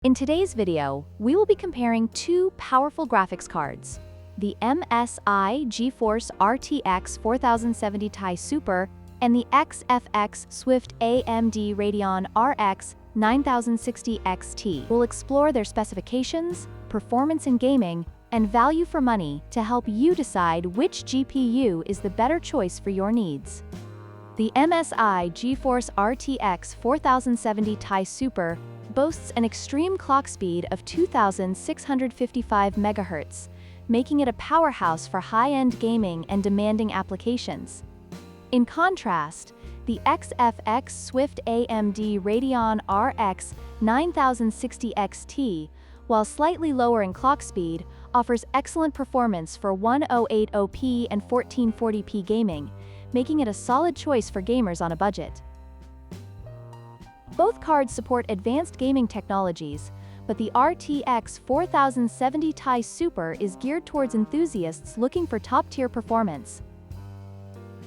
In today's video, we will be comparing two powerful graphics cards, the MSI GeForce RTX 4070 Ti Super and the XFX Swift AMD Radeon RX 9060 XT. We'll explore their specifications, performance in gaming, and value for money to help you decide which GPU is the better choice for your needs. The MSI GeForce RTX 4070 Ti Super boasts an extreme clock speed of 2,655 MHz, making it a powerhouse for high-end gaming and demanding applications. In contrast, the XFX Swift AMD Radeon RX 9060 XT, while slightly lower in clock speed, offers excellent performance for 1080p and 1440p gaming, making it a solid choice for gamers on a budget. Both cards support advanced gaming technologies, but the RTX 4070 Ti Super is geared towards enthusiasts looking for top-tier performance.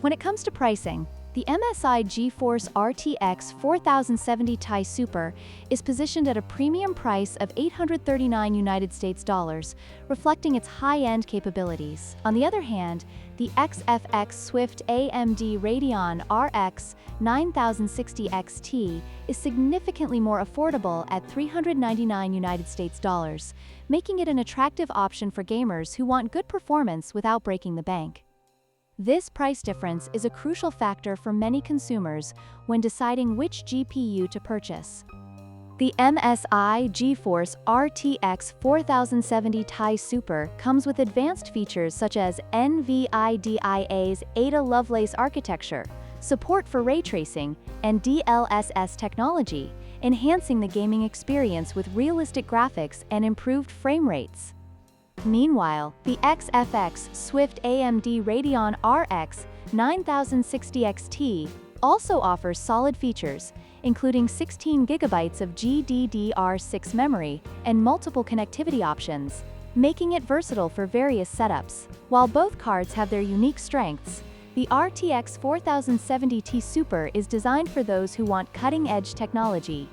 When it comes to pricing, the MSI GeForce RTX 4070 Ti Super is positioned at a premium price of $839 US, reflecting its high-end capabilities. On the other hand, the XFX Swift AMD Radeon RX 9060 XT is significantly more affordable at $399 US, making it an attractive option for gamers who want good performance without breaking the bank. This price difference is a crucial factor for many consumers when deciding which GPU to purchase. The MSI GeForce RTX 4070 Ti Super comes with advanced features such as NVIDIA's Ada Lovelace architecture, support for ray tracing, and DLSS technology, enhancing the gaming experience with realistic graphics and improved frame rates. Meanwhile, the XFX Swift AMD Radeon RX 9060 XT also offers solid features, including 16 GB of GDDR6 memory and multiple connectivity options, making it versatile for various setups. While both cards have their unique strengths, the RTX 4070 Ti Super is designed for those who want cutting-edge technology.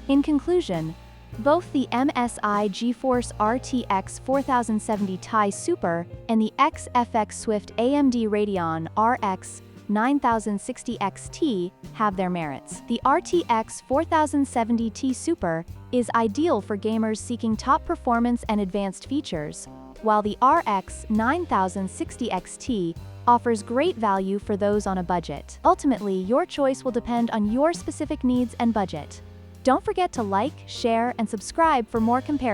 In conclusion, both the MSI GeForce RTX 4070 Ti Super and the XFX Swift AMD Radeon RX 9060 XT have their merits. The RTX 4070 Ti Super is ideal for gamers seeking top performance and advanced features, while the RX 9060 XT offers great value for those on a budget. Ultimately, your choice will depend on your specific needs and budget. Don't forget to like, share, and subscribe for more comparisons.